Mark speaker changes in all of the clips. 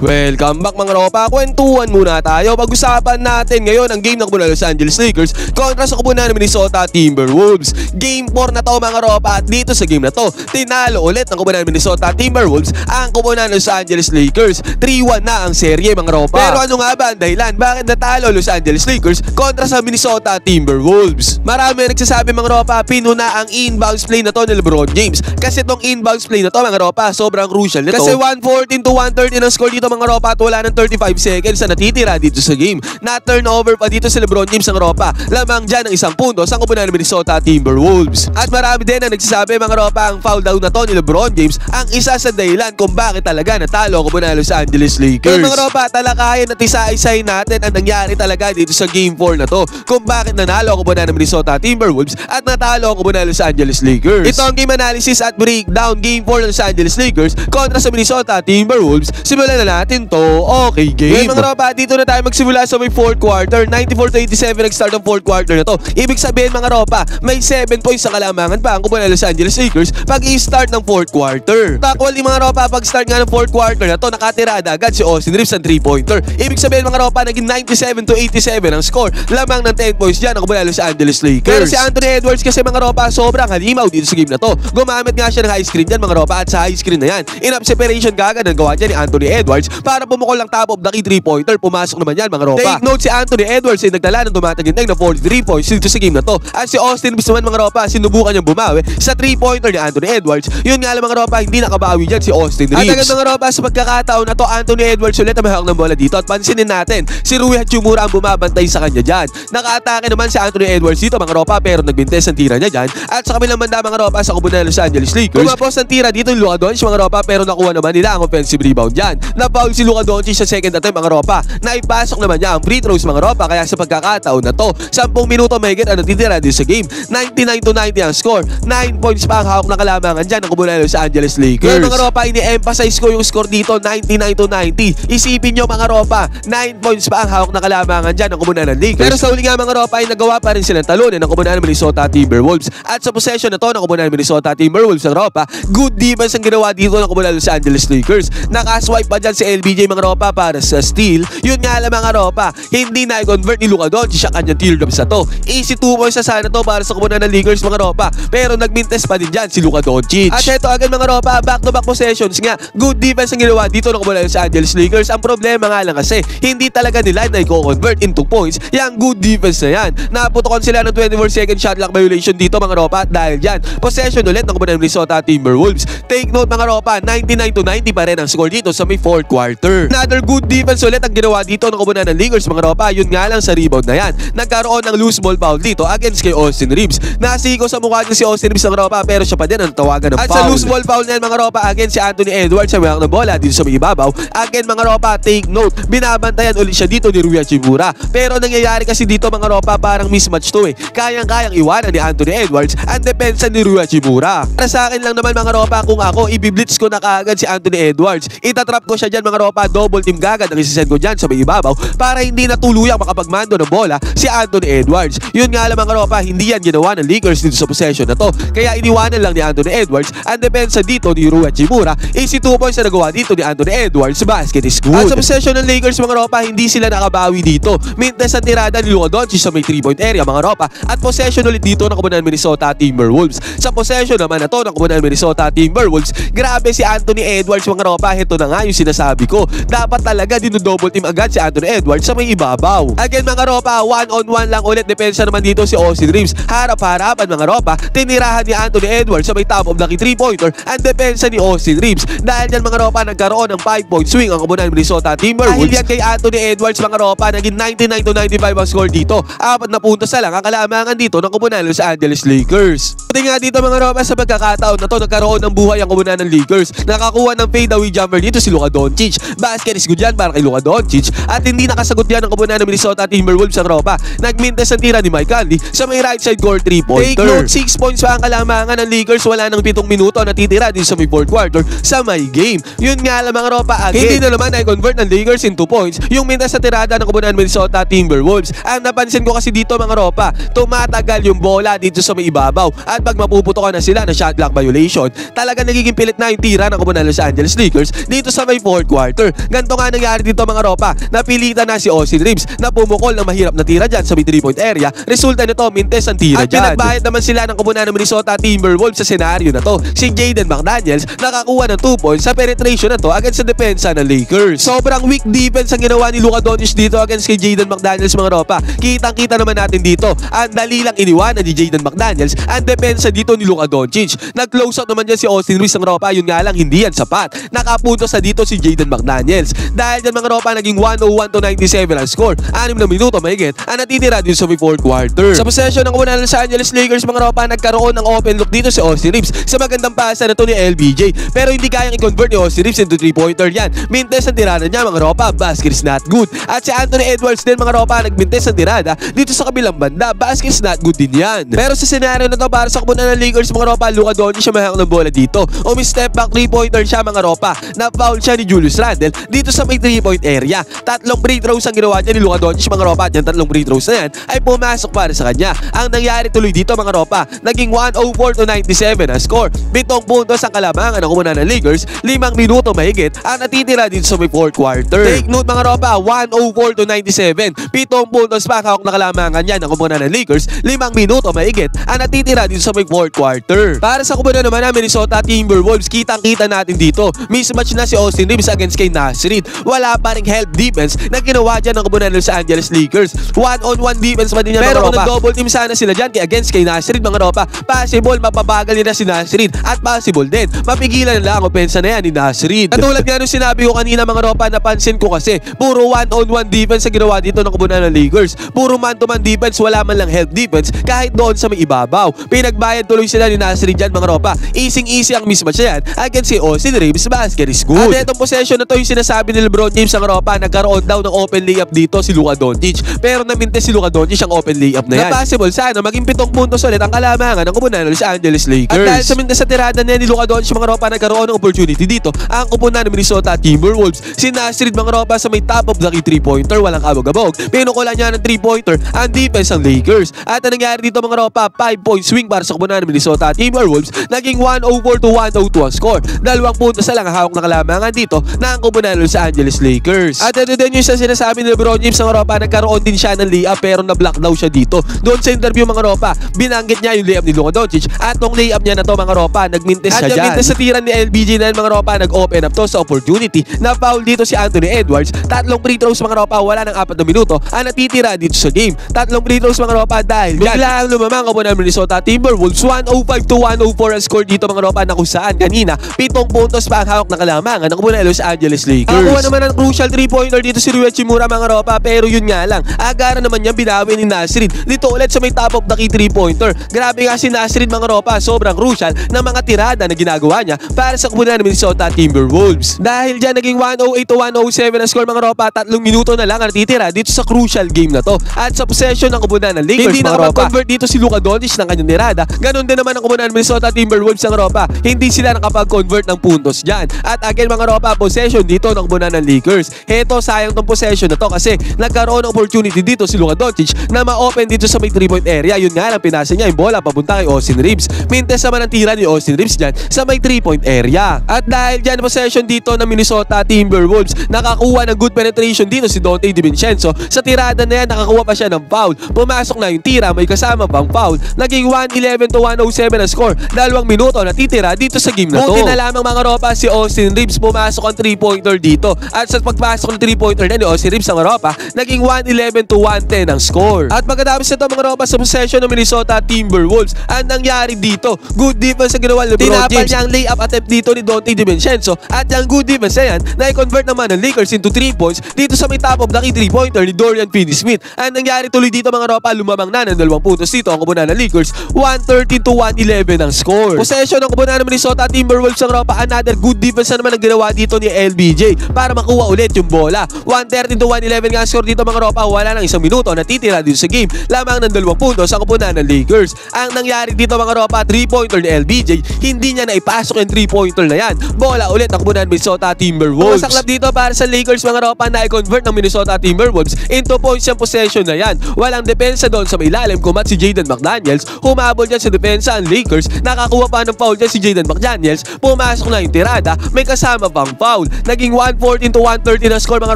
Speaker 1: Welcome back mga ropa, kwentuhan muna tayo. Pag-usapan natin ngayon ang game ng kupunan ng Los Angeles Lakers kontra sa kupunan ng Minnesota Timberwolves. Game 4 na to mga ropa, at dito sa game na to, tinalo ulit ng kupunan ng Minnesota Timberwolves ang kupunan ng Los Angeles Lakers. 3-1 na ang serye mga ropa. Pero ano nga ba ang dahilan? Bakit natalo Los Angeles Lakers kontra sa Minnesota Timberwolves? Marami nagsasabi mga ropa, pinuna ang inbounds play na to ni LeBron James. Kasi itong inbounds play na to mga ropa, sobrang crucial nito. Kasi 114 to 130 ang score dito mga ropa at wala ng 35 seconds na natitira dito sa game. Na-turnover pa dito si LeBron James ang ropa. Lamang dyan ang isang punto sa kupunan ng Minnesota Timberwolves. At marami din ang nagsasabi mga ropa, ang foul down na to ni LeBron James ang isa sa dahilan kung bakit talaga natalo ang kupunan ng Los Angeles Lakers. Kaya mga ropa, talakayan at isa-isahin natin ang nangyari talaga dito sa game 4 na to, kung bakit nanalo ang kupunan ng Minnesota Timberwolves at natalo ang kupunan ng Los Angeles Lakers. Ito ang game analysis at breakdown game 4 ng Los Angeles Lakers kontra sa Minnesota Timberwolves. Simulan na natin to. Okay, game. Ngayon mga ropa, dito na tayo magsimula sa may 4th quarter. 94 to 87 nag-start ang 4th quarter na to. Ibig sabihin mga ropa, may 7 points sa kalamangan pa ang kupunan ng Los Angeles Lakers pag i-start ng 4th quarter. Actually mga ropa, pag start nga ng 4th quarter na to, nakatirada agad si Austin Reeves ng 3-pointer. Ibig sabihin mga ropa, naging 97 to 87 ang score. Lamang ng 10 points dyan ang kupunan ng Los Angeles Lakers. Pero si Anthony Edwards kasi mga ropa, sobrang halimaw dito sa game na to. Gumamit nga siya ng high screen dyan mga ropa, at sa high screen na yan, in-up separation kagad ang gawa dyan ni Anthony Edwards para pumukol lang top of the key 3-pointer. Pumasok naman yan mga ropa. Take note, si Anthony Edwards ay nagdala ng tumatagintag na 43 points dito sa game na to. At si Austin Reeves naman mga ropa, sinubukan niyang bumawi sa 3-pointer ni Anthony Edwards. Yun nga lang mga ropa, hindi nakabawi dyan si Austin Reeves. At agad mga ropa, sa pagkakataon na to, Anthony Edwards ulit ang mahawak ng bola dito. At pansinin natin, si Rui Hachimura ang bumabantay sa kanya dyan. Naka-atake naman si Anthony Edwards dito mga ropa, pero nagbintes ang tira niya dyan. At sa kabilang banda mga ropa, sa kupunan ng Los Angeles Lakers, kumapos ang tira dito ni Luka Doncic mga ropa, pero nakuha naman nila ang offensive rebound dyan. Na-foul si Luka Doncic sa second attempt mga ropa. Naipasok naman niya ang free throws mga ropa, kaya sa pagkakataon na to, 10 minuto mahigit ang natitira din sa game. 99 to 90 ang score. 9 points pa ang hawak na kalamangan dyan ng kupunan ng Los Angeles Lakers. Ngayon mga ropa, ini-emphasize ko yung score dito, 99 to 90. Isipin nyo mga ropa, 9 points pa ang hawak na kalamangan dyan ng kupunan ng Lakers. Pero sa uli nga mga ropa, ay nagawa pa rin silang talunin ng kupunan ng Minnesota Timberwolves. At sa possession na to ng kupunan ng Minnesota Timberwolves ang ropa, good defense ang ginawa dito ng kupunan ng Los Angeles Lakers. Nakaswipe pa dyan si LBJ mga ropa para sa steal. Yun nga lang mga ropa, hindi na i-convert ni Luka Doncic sa kanyang teardrops na to. Easy 2 points na sana to para sa kupunan ng Lakers mga ropa, pero nagmintes pa din dyan si Luka Doncic. At ito agad mga ropa, back-to-back possessions nga, good defense ang ginawa dito ng kupunan ng Los Angeles Lakers. Ang problema nga lang kasi, hindi talaga nila na i-convert into points yung good defense na yan. Naputokan sila ng 24-second shot clock violation dito mga ropa, at dahil dyan, possession ulit ng kupunan ng Minnesota Timberwolves. Take note mga ropa, 99 to 90 pa rin ang score dito sa may 4th quarter. Another good defense ulit ang ginawa dito ng kupunan ng Lakers mga ropa. Yun nga lang sa rebound na yan, nagkaroon ng loose ball foul dito against kay Austin Reeves. Nasiko sa mukha niya si Austin Reeves mga ropa, pero siya pa din ang tawagan ng foul. At sa loose ball foul na yan mga ropa, against si Anthony Edwards sa mayang ng bola dito sa may ibabaw. Again mga ropa, take note, binabantayan ulit siya dito ni Rui Hachimura. Pero nangyayari kasi dito mga ropa, parang mismatch to eh. Kayang-kayang iwanan ni Anthony Edwards ang depensa ni Rui Hachimura. Para sa akin lang naman mga ropa, kung ako, ibiblitz ko na kaagad si Anthony Edwards. Itatrap ko siya dyan mga ropa, double team gagad ang isisend ko dyan sa may ibabaw para hindi na tuluyang makapagmando ng bola si Anthony Edwards. Yun nga lang mga ropa, hindi yan ginawa ng Lakers dito sa possession na to. Kaya iniwanan lang ni Anthony Edwards ang depensa dito ni Rui Hachimura. Easy 2 points na nagawa dito ni Anthony Edwards. Basket is good. At sa possession ng Lakers mga ropa, hindi sila nakabawi dito. Mintes ang tirada ni Luka Doncic sa may 3-point area mga ropa, at possession ulit dito ng kupunan ng Minnesota Timberwolves. Sa possession naman na to ng kupunan ng Minnesota Timberwolves, grabe si Anthony Edwards mga ropa. Ito na nga yung sinasabi ko. Dapat talaga dino-double team agad si Anthony Edwards sa may ibabaw. Again mga ropa, 1-on-1 lang ulit. Depensa naman dito si Austin Reeves. Harap-harapan mga ropa, tinirahan ni Anthony Edwards sa may top of the key 3-pointer ang depensa ni Austin Reeves. Dahil yan mga ropa, nagkaroon ng 5-point swing ang kupunan ng Minnesota Timberwolves. Dahil yan kay Anthony Edwards mga ropa, naging 99 to 95 ang score dito. 4 na puntos na lang ang kalamangan dito ng kupunan ng Los Angeles Lakers. Pati nga dito mga ropa, sa pagkakataon na to, nagkaroon ng buhay ang kupunan ng Lakers. Nakakuha ng fadeaway jumper dito si Luka Doncic. Basket is good yan para kay Luka Doncic, at hindi nakasagot yan ang kupunan ng Minnesota Timberwolves ang ropa. Nagmintes ang tira ni Mike Conley sa may right side goal 3-pointer. Take note, 6 points pa ang kalamangan ng Lakers. Wala nang 7 minuto na titira din sa may 4th quarter sa may game. Yun nga lang mga ropa, again, hindi na naman ay convert ng Lakers into points yung mintes sa tirada ng kupunan ng Minnesota Timberwolves. Ang napansin ko kasi dito mga ropa, tumatagal yung bola dito sa may ibabaw, at pag mapuputokan na sila ng shot clock violation, talaga nagiging pilit na yung tira ng kupunan ng Los Angeles Lakers dito sa may 4th quarter. Ganto nga nangyari dito mga ropa, napilitan na si Austin Reeves na pumukol ng mahirap na tira dyan sa may 3-point area. Resulta nito, mintes ang tira dyan. At pinagbayad naman sila ng kupunan ng Minnesota Timberwolves sa senaryo na to. Si Jaden McDaniels nakakuha ng 2 points sa penetration na to against sa depensa ng Lakers. Sobrang weak defense ang ginawa ni Luka Doncic dito against kay Jaden McDaniels mga ropa. Kitang-kita naman natin dito, ang dali lang iniwanan ni Jaden McDaniels ang depensa dito ni Luka Doncic. Nag-close out naman dyan si Austin Reeves ng ropa, yun nga lang hindi yan sapat. Nakapuntos na dito si Jaden McDaniels. Dahil dyan mga ropa, naging 101-97 ang score. 6 na minuto mahigit ang natitira dito sa 4th quarter. Sa possession ng una ng Los Angeles Lakers mga ropa, nagkaroon ng open look dito si Austin Reeves sa magandang pasa na to ni LBJ. Pero hindi kayang i-convert ni Austin Reeves into 3-pointer yan. Mintes ang tirada niya mga ropa, basket is not good. At si Anthony Edwards din mga ropa, nagmintes ang tirada dito sa kabilang banda, basket is not good din yan. Pero sa senaryo na to, para sa kupunan ng Lakers mga ropa, Luka Doncic siya mahang ng bola dito. Umi-step back 3-pointer siya mga ropa. Na-foul siya ni Julius Randle dito sa may 3-point area. 3 free throws ang ginawa niya ni Luka Doncic mga ropa, at yung 3 free throws na yan ay pumasok para sa kanya. Ang nangyari tuloy dito mga ropa, naging 104-97 ang score. 7 puntos ang kalamangan ng kupunan ng Lakers, 5 minuto mahigit ang natitira dito sa may 4th quarter. Take note mga ropa, 104-97, 7 puntos pa hawak na kalamangan yan ng kupunan ng Lakers, 5 minuto mahigit ang natitira dito sa may 4th quarter. Para sa kupunan naman ng Minnesota Timberwolves, kitang-kita natin dito, mismatch na si Austin Reeves against kay Naz Reid. Wala pa ring help defense na ginawa dyan ng kupunan ng Los Angeles Lakers. 1-on-1 defense pa din yan mga ropa. Pero kung nag-double team sana sila dyan against kay Naz Reid mga ropa, possible mapabagal nila si Naz Reid at possible din mapigilan nila ang opensa na yan ni Naz Reid. Katulad nga nung sinabi ko kanina mga ropa, napansin ko kasi puro 1-on-1 defense ang ginawa dito ng kupunan ng Lakers. Puro man-to-man defense, wala man lang help defense kahit doon sa may ibabaw. Pinagbayad tuloy sila ni Naz Reid dyan mga ropa. Easy ang mismatch na yan against si Austin Reeves, basket is good. At itong possession na to yung sinasabi ni LeBron James ang ropa, nagkaroon daw ng open layup dito si Luka Doncic. Pero namintes si Luka Doncic ang open layup na yan. Na possible sana maging 7 puntos ulit ang kalamangan ng kupunan ng Los Angeles Lakers. At dahil sa mintes sa tirada na ni Luka Doncic mga ropa, nagkaroon ng opportunity dito ang kupunan ng Minnesota Timberwolves. Si Naz Reid mga ropa sa may top of the key 3-pointer, walang kabog-abog. Pinukulan niya ng 3-pointer ang defense ng Lakers. At ang nangyari dito mga ropa, 5-point swing para sa kupunan ng Minnesota Timberwolves, naging 104-102 ang score. 2 puntos na lang ang hawak na kalamangan dito ng kupunan ng Los Angeles Lakers. At ito din yung sinasabi ni LeBron James mga ropa, nagkaroon din siya ng layup pero na-block daw siya dito. Doon sa interview mga ropa, binanggit niya yung layup ni Luka Doncic at tong layup niya na to mga ropa, nagmintes siya dyan. At yung mintes sa tiran ni LBJ na yan mga ropa, nag-open up to sa opportunity. Na-foul dito si Anthony Edwards. 3 free throws mga ropa, wala ng 4 na minuto ang natitira dito sa game. 3 free throws mga ropa, dahil bigla ang lumamang kupunan ng Minnesota Timberwolves. 105-104 ang score dito mga ropa, na kung saan kanina 7 puntos pa ang hawak na kalamangan ng kupunan ng Los Angeles Lakers. Nakuha naman ang crucial 3-pointer dito si Rui Hachimura mga ropa, pero yun nga lang, agaran naman niya binawi ni Naz Reid dito ulit sa may top of the key 3-pointer. Grabe nga si Naz Reid mga ropa, sobrang crucial ng mga tirada na ginagawa niya para sa kupunan ng Minnesota Timberwolves. Dahil dyan naging 108-107 ang score mga ropa, 3 minuto na lang ang natitira dito sa crucial game na to. At sa possession ng kupunan ng Lakers hindi nakapag-convert dito si Luka Doncic ng kanyang tirada. Ganon din naman ang kupunan ng Minnesota Timberwolves ang ropa, hindi sila nakapag-convert ng puntos dyan. At again mga ropa, possession dito ng kupunan ng Lakers. Heto, sayang tong possession na to kasi nagkaroon ng opportunity dito si Luka Doncic na ma-open dito sa may 3-point area. Yun nga lang, pinasa niya yung bola papunta kay Austin Reeves. Mintes naman ang tira ni Austin Reeves dyan sa may 3-point area. At dahil dyan possession dito ng Minnesota Timberwolves, nakakuha ng good penetration dito si Donte DiVincenzo. Sa tirada na yan, nakakuha pa siya ng foul. Pumasok na yung tira, may kasama pang foul. Naging 111-107 ang score. 2 minuto natitira dito sa game na to. Buti na lamang mga ropa, si Austin Reeves pumasok ang 3-pointer dito. At sa pagpasok ng 3-pointer na ni Austin Reeves ang ropa, naging 111-110 ang score. At pagkatapos nito mga ropa, sa possession ng Minnesota Timberwolves, ang nangyari dito, good defense ang ginawa ni LeBron James. Tinapal niya ang layup attempt dito ni Donte DiVincenzo. At yung good defense na yan, na-convert naman ng Lakers into 3 points dito sa may top of the key 3-pointer ni Dorian Finney-Smith. Ang nangyari tuloy dito mga ropa, lumamang na ng 2 puntos dito ang kupunan ng Lakers. 113-111 ang score. Possession ng kupunan ng Minnesota Timberwolves ang ropa, another good defense na naman ang ginawa dito ni LBJ para makuha ulit yung bola. 113-111 nga score dito mga ropa, wala nang 1 minuto natitira dito sa game. Lamang ng 2 puntos ang kupunan ng Lakers. Ang nangyari dito mga ropa, 3-pointer ni LBJ, hindi niya naipasok yung 3-pointer na yan. Bola ulit ang kupunan ng Minnesota Timberwolves. Masaklap dito para sa Lakers mga ropa, na i-convert ng Minnesota Timberwolves into points yung possession na yan. Walang depensa doon sa may ilalim kumat si Jaden McDaniels. Humabol dyan sa depensa ang Lakers, nakakuha pa ng foul dyan si Jaden McDaniels. Pumasok na yung tirada, may kasama pang foul. foul. Naging 114 to 130 na score mga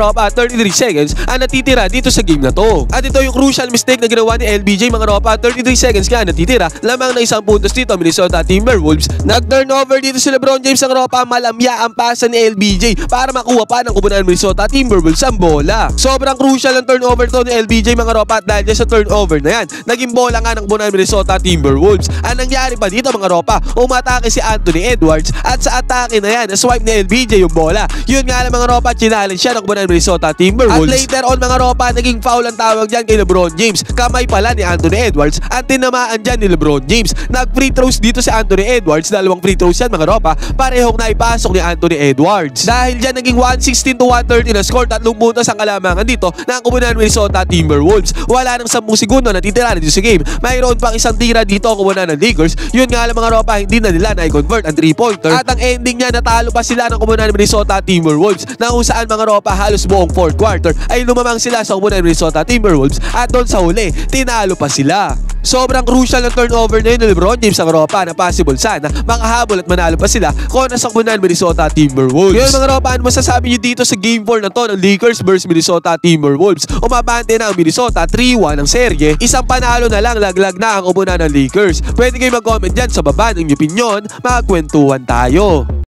Speaker 1: ropa. 33 seconds ang natitira dito sa game na to. At ito yung crucial mistake na ginawa ni LBJ mga ropa. 33 seconds nga natitira. Lamang na isang puntos dito Minnesota Timberwolves. Nag-turnover dito si LeBron James ang ropa. Malamya ang pasa ni LBJ para makuha pa ng kubunan Minnesota Timberwolves ang bola. Sobrang crucial ang turnover to ni LBJ mga ropa. At dahil sa turnover na yan, naging bola nga ng kubunan Minnesota Timberwolves. Ang nangyari pa dito mga ropa, umatake si Anthony Edwards at sa atake na yan, swipe ni LBJ yung bola. Yun nga lang mga ropa, challenge siya ng kubunan Minnesota Timberwolves. At later on mga ropa, naging foul ang tawag dyan kay LeBron James. Kamay pala ni Anthony Edwards at tinamaan dyan ni LeBron James. Nag-free throws dito si Anthony Edwards. Dalawang free throws yan mga ropa. Parehong naipasok ni Anthony Edwards. Dahil dyan naging 116 to 130 na score. 3 puntos ang kalamangan dito ng kubunan Minnesota Timberwolves. Wala nang 10 segundo na titira dito sa game. Mayroon pang isang tira dito ang kubunan ng Lakers. Yun nga lang mga ropa, hindi na nila na-convert ang 3-pointer. At ang ending niya, natalo pa sila ng kubunan ng Minnesota Timberwolves na kung saan mga ropa halos buong 4th quarter ay lumamang sila sa kubunan ng Minnesota Timberwolves at doon sa huli, tinalo pa sila. Sobrang crucial ng turnover na yun ni LeBron James ang ropa na possible sana makahabol at manalo pa sila kontra sa kubunan Minnesota Timberwolves. Ngayon mga ropa, ano masasabi nyo dito sa Game 4 na to ng Lakers vs Minnesota Timberwolves? Umabante na ang Minnesota 3-1 ang serye. Isang panalo na lang, laglag na ang kubunan ng Lakers. Pwede kayo mag-comment dyan sa baba ng inyong opinion, magkwentuhan tayo.